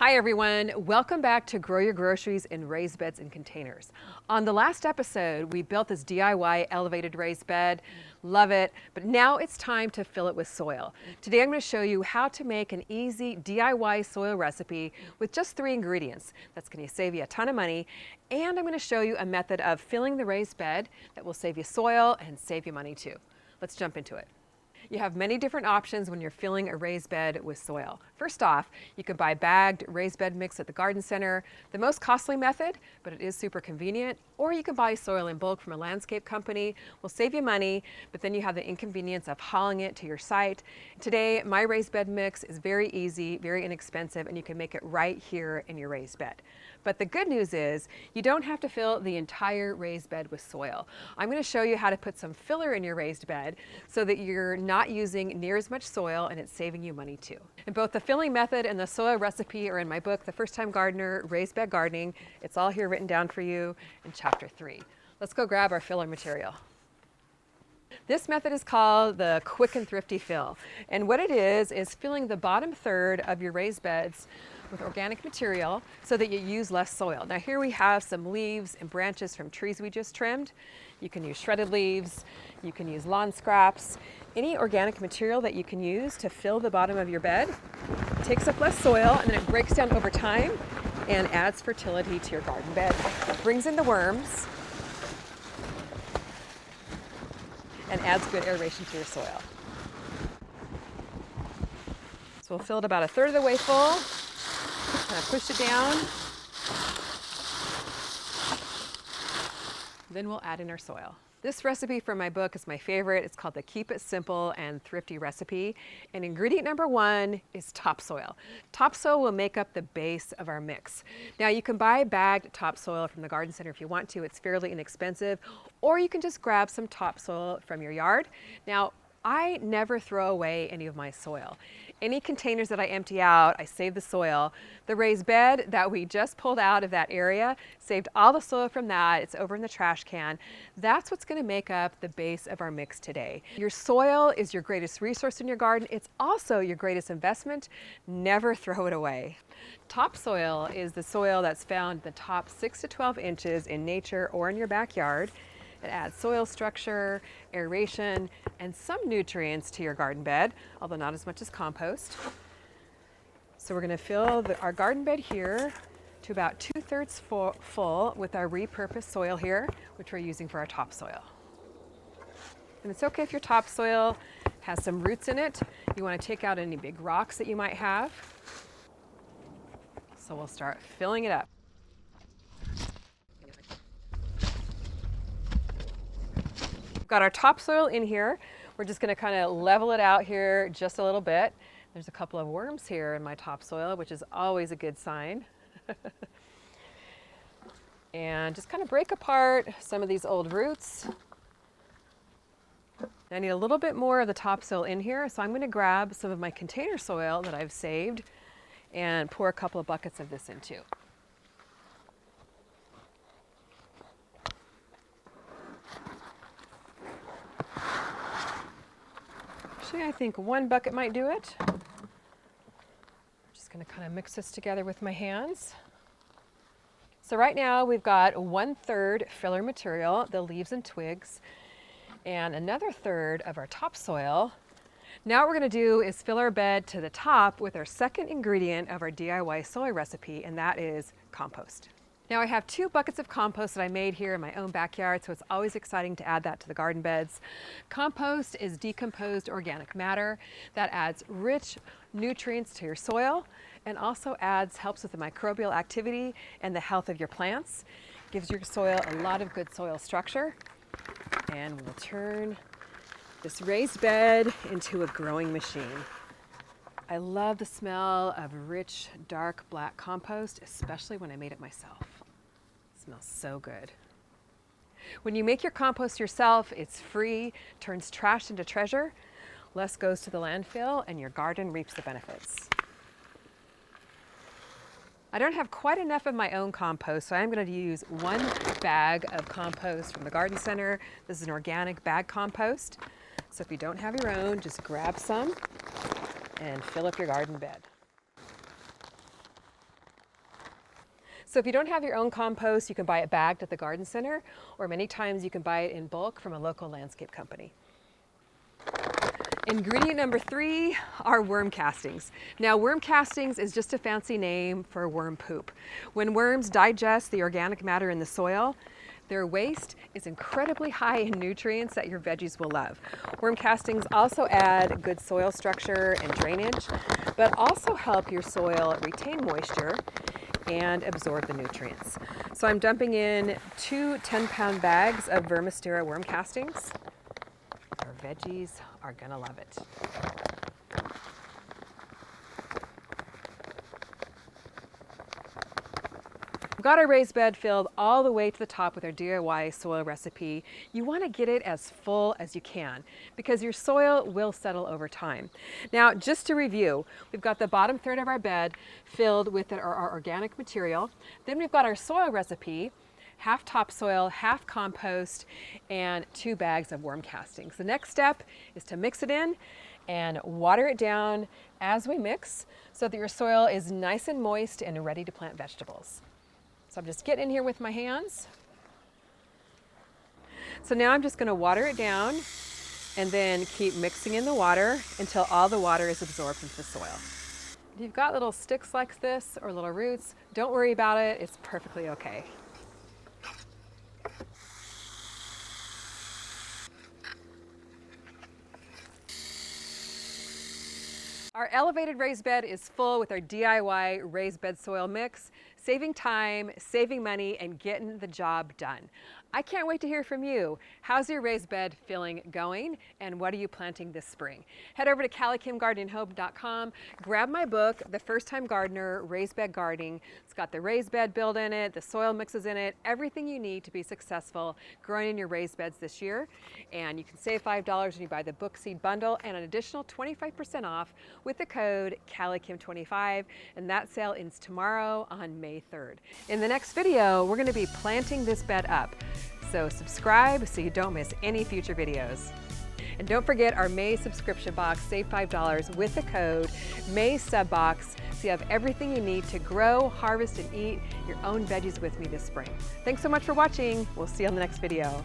Hi everyone, welcome back to Grow Your Groceries in Raised Beds and Containers. On the last episode, we built this DIY elevated raised bed. Love it, but now it's time to fill it with soil. Today I'm going to show you how to make an easy DIY soil recipe with just 3 ingredients. That's going to save you a ton of money, and I'm going to show you a method of filling the raised bed that will save you soil and save you money too. Let's jump into it. You have many different options when you're filling a raised bed with soil. First off, you can buy bagged raised bed mix at the garden center, the most costly method, but it is super convenient. Or you can buy soil in bulk from a landscape company. Will save you money, but then you have the inconvenience of hauling it to your site. Today, my raised bed mix is very easy, very inexpensive, and you can make it right here in your raised bed. But the good news is you don't have to fill the entire raised bed with soil. I'm going to show you how to put some filler in your raised bed so that you're not using near as much soil and it's saving you money too. And both the filling method and the soil recipe are in my book, The First Time Gardener, Raised Bed Gardening. It's all here written down for you in chapter 3. Let's go grab our filler material. This method is called the quick and thrifty fill. And what it is filling the bottom third of your raised beds with organic material so that you use less soil. Now here we have some leaves and branches from trees we just trimmed. You can use shredded leaves, you can use lawn scraps, any organic material that you can use to fill the bottom of your bed. It takes up less soil and then it breaks down over time and adds fertility to your garden bed. It brings in the worms and adds good aeration to your soil. So we'll fill it about 1/3 of the way full. Kind of push it down. Then we'll add in our soil. This recipe from my book is my favorite. It's called the Keep It Simple and Thrifty recipe. And ingredient number 1 is topsoil. Topsoil will make up the base of our mix. Now you can buy bagged topsoil from the garden center if you want to. It's fairly inexpensive. Or you can just grab some topsoil from your yard. Now, I never throw away any of my soil. Any containers that I empty out, I save the soil. The raised bed that we just pulled out of that area, saved all the soil from that. It's over in the trash can. That's what's going to make up the base of our mix today. Your soil is your greatest resource in your garden. It's also your greatest investment. Never throw it away. Topsoil is the soil that's found in the top 6 to 12 inches in nature or in your backyard. It adds soil structure, aeration, and some nutrients to your garden bed, although not as much as compost. So we're going to fill our garden bed here to about 2/3 full with our repurposed soil here, which we're using for our topsoil. And it's okay if your topsoil has some roots in it. You want to take out any big rocks that you might have. So we'll start filling it up. Got our topsoil in here. We're just going to kind of level it out here just a little bit. There's a couple of worms here in my topsoil, which is always a good sign. And just kind of break apart some of these old roots. I need a little bit more of the topsoil in here, so I'm going to grab some of my container soil that I've saved and pour a couple of buckets of this in too. Actually, I think 1 bucket might do it. I'm just going to kind of mix this together with my hands. So right now we've got 1/3 filler material, the leaves and twigs, and another 1/3 of our topsoil. Now what we're going to do is fill our bed to the top with our second ingredient of our DIY soil recipe, and that is compost. Now I have 2 buckets of compost that I made here in my own backyard, so it's always exciting to add that to the garden beds. Compost is decomposed organic matter that adds rich nutrients to your soil and also helps with the microbial activity and the health of your plants. Gives your soil a lot of good soil structure, and we'll turn this raised bed into a growing machine. I love the smell of rich, dark black compost, especially when I made it myself. It smells so good. When you make your compost yourself, it's free, turns trash into treasure, less goes to the landfill, and your garden reaps the benefits. I don't have quite enough of my own compost, so I'm going to use 1 bag of compost from the garden center. This is an organic bag compost. So if you don't have your own, just grab some and fill up your garden bed. So if you don't have your own compost, you can buy it bagged at the garden center, or many times you can buy it in bulk from a local landscape company. Ingredient number 3 are worm castings. Now, worm castings is just a fancy name for worm poop. When worms digest the organic matter in the soil, their waste is incredibly high in nutrients that your veggies will love. Worm castings also add good soil structure and drainage, but also help your soil retain moisture and absorb the nutrients. So I'm dumping in 2 10-pound bags of Vermistera worm castings. Our veggies are gonna love it. We've got our raised bed filled all the way to the top with our DIY soil recipe. You want to get it as full as you can because your soil will settle over time. Now, just to review, we've got the bottom third of our bed filled with our organic material. Then we've got our soil recipe, half topsoil, half compost, and 2 bags of worm castings. The next step is to mix it in and water it down as we mix so that your soil is nice and moist and ready to plant vegetables. So I'm just getting in here with my hands. So now I'm just going to water it down and then keep mixing in the water until all the water is absorbed into the soil. If you've got little sticks like this or little roots, don't worry about it. It's perfectly okay. Our elevated raised bed is full with our DIY raised bed soil mix, saving time, saving money, and getting the job done. I can't wait to hear from you. How's your raised bed feeling going, and what are you planting this spring? Head over to CaliKimGardeningHome.com, grab my book, The First Time Gardener, Raised Bed Gardening. It's got the raised bed build in it, the soil mixes in it, everything you need to be successful growing in your raised beds this year. And you can save $5 when you buy the book seed bundle and an additional 25% off with the code CaliKim25, and that sale ends tomorrow on May 3rd. In the next video, we're going to be planting this bed up. So subscribe so you don't miss any future videos. And don't forget our May subscription box, save $5 with the code MAYSUBBOX, so you have everything you need to grow, harvest, and eat your own veggies with me this spring. Thanks so much for watching. We'll see you on the next video.